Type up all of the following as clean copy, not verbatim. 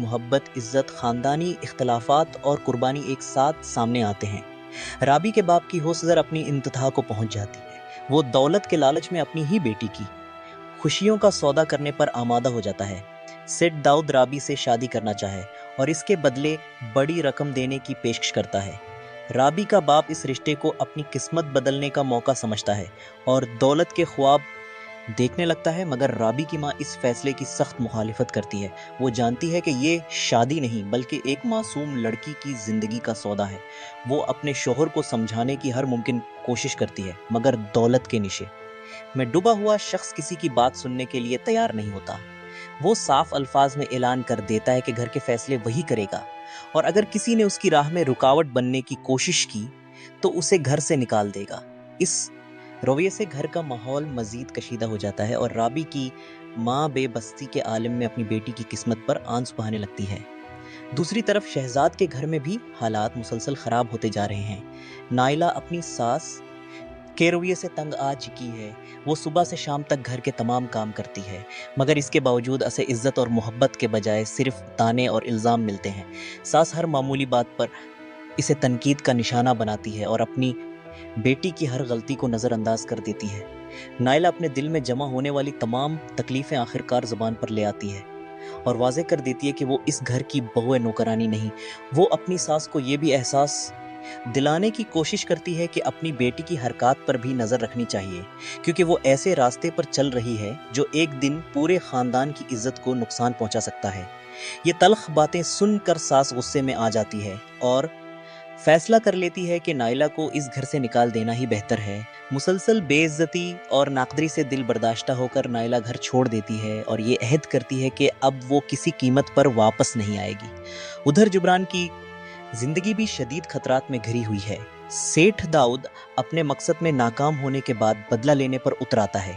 محبت، عزت، خاندانی اختلافات اور قربانی ایک ساتھ سامنے آتے ہیں۔ رابی کے باپ کی حوصلہ اپنی انتہا کو پہنچ جاتی ہے۔ وہ دولت کے لالچ میں اپنی ہی بیٹی کی خوشیوں کا سودا کرنے پر آمادہ ہو جاتا ہے۔ سیٹ داؤد رابی سے شادی کرنا چاہے اور اس کے بدلے بڑی رقم دینے کی پیشکش کرتا ہے۔ رابی کا باپ اس رشتے کو اپنی قسمت بدلنے کا موقع سمجھتا ہے اور دولت کے خواب دیکھنے لگتا ہے، مگر رابی کی ماں اس فیصلے کی سخت مخالفت کرتی ہے۔ وہ جانتی ہے کہ یہ شادی نہیں بلکہ ایک معصوم لڑکی کی زندگی کا سودا ہے۔ وہ اپنے شوہر کو سمجھانے کی ہر ممکن کوشش کرتی ہے، مگر دولت کے نشے میں ڈوبا ہوا شخص کسی کی بات سننے کے لیے تیار نہیں ہوتا۔ وہ صاف الفاظ میں اعلان کر دیتا ہے کہ گھر کے فیصلے وہی کرے گا، اور اگر کسی نے اس کی راہ میں رکاوٹ بننے کی کوشش کی تو اسے گھر سے نکال دے گا۔ اس رویے سے گھر کا ماحول مزید کشیدہ ہو جاتا ہے اور رابی کی ماں بے بسی کے عالم میں اپنی بیٹی کی قسمت پر آنسو بہانے لگتی ہے۔ دوسری طرف شہزاد کے گھر میں بھی حالات مسلسل خراب ہوتے جا رہے ہیں۔ نائلہ اپنی ساس کے رویے سے تنگ آ چکی ہے۔ وہ صبح سے شام تک گھر کے تمام کام کرتی ہے، مگر اس کے باوجود اسے عزت اور محبت کے بجائے صرف طعنے اور الزام ملتے ہیں۔ ساس ہر معمولی بات پر اسے تنقید کا نشانہ بناتی ہے اور اپنی بیٹی کی ہر غلطی کو نظر انداز کر دیتی ہے۔ نائلہ اپنے دل میں جمع ہونے والی تمام تکلیفیں آخرکار زبان پر لے آتی ہے اور واضح کر دیتی ہے کہ وہ اس گھر کی بہو نوکرانی نہیں۔ وہ اپنی ساس کو یہ بھی احساس دلانے کی کوشش کرتی ہے کہ اپنی بیٹی کی حرکات پر بھی نظر رکھنی چاہیے، کیونکہ وہ ایسے راستے پر چل رہی ہے جو ایک دن پورے خاندان کی عزت کو نقصان پہنچا سکتا ہے۔ یہ تلخ باتیں سن کر ساس غصے میں آ جاتی ہے اور فیصلہ کر لیتی ہے کہ نائلہ کو اس گھر سے نکال دینا ہی بہتر ہے۔ مسلسل بے عزتی اور ناقدری سے دل برداشتہ ہو کر نائلہ گھر چھوڑ دیتی ہے اور یہ عہد کرتی ہے کہ اب وہ کسی قیمت پر واپس نہیں آئے گی۔ ادھر جبران کی زندگی بھی شدید خطرات میں گھری ہوئی ہے۔ سیٹھ داؤد اپنے مقصد میں ناکام ہونے کے بعد بدلہ لینے پر اتر آتا ہے۔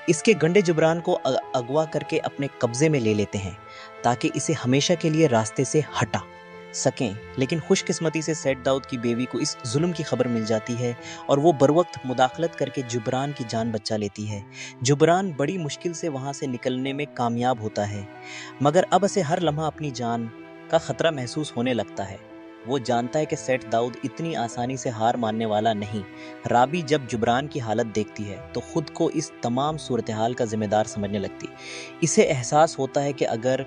اس کے گنڈے جبران کو اغوا کر کے اپنے قبضے میں لے لیتے ہیں تاکہ اسے ہمیشہ کے لیے راستے سے ہٹا سکیں، لیکن خوش قسمتی سے سیٹ داؤد کی بیوی کو اس ظلم کی خبر مل جاتی ہے اور وہ بروقت مداخلت کر کے جبران کی جان بچا لیتی ہے۔ جبران بڑی مشکل سے وہاں سے نکلنے میں کامیاب ہوتا ہے، مگر اب اسے ہر لمحہ اپنی جان کا خطرہ محسوس ہونے لگتا ہے۔ وہ جانتا ہے کہ سیٹ داؤد اتنی آسانی سے ہار ماننے والا نہیں۔ رابی جب جبران کی حالت دیکھتی ہے تو خود کو اس تمام صورتحال کا ذمہ دار سمجھنے لگتی۔ اسے احساس ہوتا ہے کہ اگر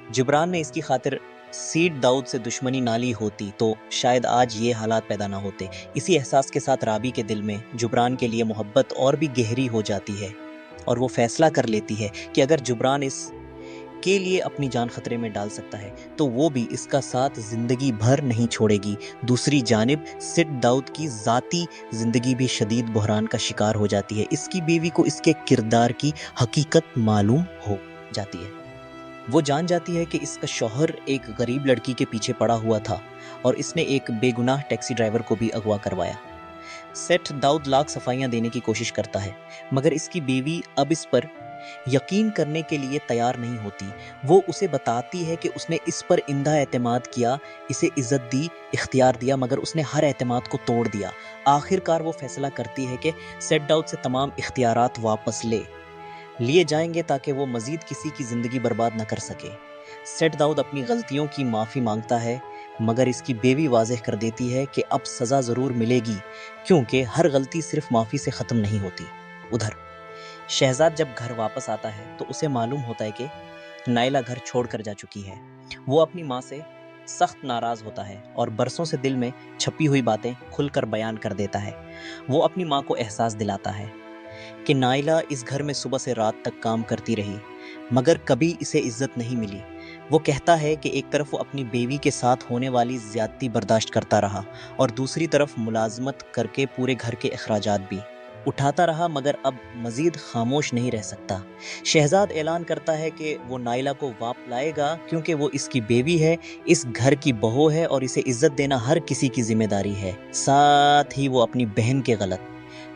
جبران نے اس کی خاطر سیٹ داؤد سے دشمنی نہ لی ہوتی تو شاید آج یہ حالات پیدا نہ ہوتے۔ اسی احساس کے ساتھ رابی کے دل میں جبران کے لیے محبت اور بھی گہری ہو جاتی ہے اور وہ فیصلہ کر لیتی ہے کہ اگر جبران اس کے لیے اپنی جان خطرے میں ڈال سکتا ہے تو وہ بھی اس کا ساتھ زندگی بھر نہیں چھوڑے گی۔ دوسری جانب سیٹ داؤد کی ذاتی زندگی بھی شدید بحران کا شکار ہو جاتی ہے۔ اس کی بیوی کو اس کے کردار کی حقیقت معلوم ہو جاتی ہے۔ وہ جان جاتی ہے کہ اس کا شوہر ایک غریب لڑکی کے پیچھے پڑا ہوا تھا اور اس نے ایک بے گناہ ٹیکسی ڈرائیور کو بھی اغوا کروایا۔ سیٹ داؤد لاکھ صفائیاں دینے کی کوشش کرتا ہے، مگر اس کی بیوی اب اس پر یقین کرنے کے لیے تیار نہیں ہوتی۔ وہ اسے بتاتی ہے کہ اس نے اس پر اندھا اعتماد کیا، اسے عزت دی، اختیار دیا، مگر اس نے ہر اعتماد کو توڑ دیا۔ آخر کار وہ فیصلہ کرتی ہے کہ سیٹ داؤد سے تمام اختیارات واپس لیے جائیں گے تاکہ وہ مزید کسی کی زندگی برباد نہ کر سکے۔ سیٹ داؤد اپنی غلطیوں کی معافی مانگتا ہے، مگر اس کی بیوی واضح کر دیتی ہے کہ اب سزا ضرور ملے گی، کیونکہ ہر غلطی صرف معافی سے ختم نہیں ہوتی۔ ادھر شہزاد جب گھر واپس آتا ہے تو اسے معلوم ہوتا ہے کہ نائلہ گھر چھوڑ کر جا چکی ہے۔ وہ اپنی ماں سے سخت ناراض ہوتا ہے اور برسوں سے دل میں چھپی ہوئی باتیں کھل کر بیان کر دیتا ہے۔ وہ اپنی ماں کو احساس دلاتا ہے کہ نائلہ اس گھر میں صبح سے رات تک کام کرتی رہی، مگر کبھی اسے عزت نہیں ملی۔ وہ کہتا ہے کہ ایک طرف وہ اپنی بیوی کے ساتھ ہونے والی زیادتی برداشت کرتا رہا اور دوسری طرف ملازمت کر کے پورے گھر کے اخراجات بھی اٹھاتا رہا، مگر اب مزید خاموش نہیں رہ سکتا۔ شہزاد اعلان کرتا ہے کہ وہ نائلہ کو واپس لائے گا کیونکہ وہ اس کی بیوی ہے، اس گھر کی بہو ہے اور اسے عزت دینا ہر کسی کی ذمہ داری ہے۔ ساتھ ہی وہ اپنی بہن کے غلط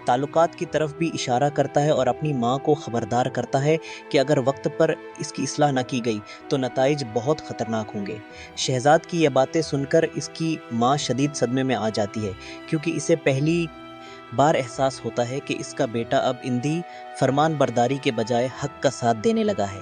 تعلقات کی طرف بھی اشارہ کرتا ہے اور اپنی ماں کو خبردار کرتا ہے کہ اگر وقت پر اس کی اصلاح نہ کی گئی تو نتائج بہت خطرناک ہوں گے۔ شہزاد کی یہ باتیں سن کر اس کی ماں شدید صدمے میں آ جاتی ہے، کیونکہ اسے پہلی بار احساس ہوتا ہے کہ اس کا بیٹا اب اندھی فرمان برداری کے بجائے حق کا ساتھ دینے لگا ہے۔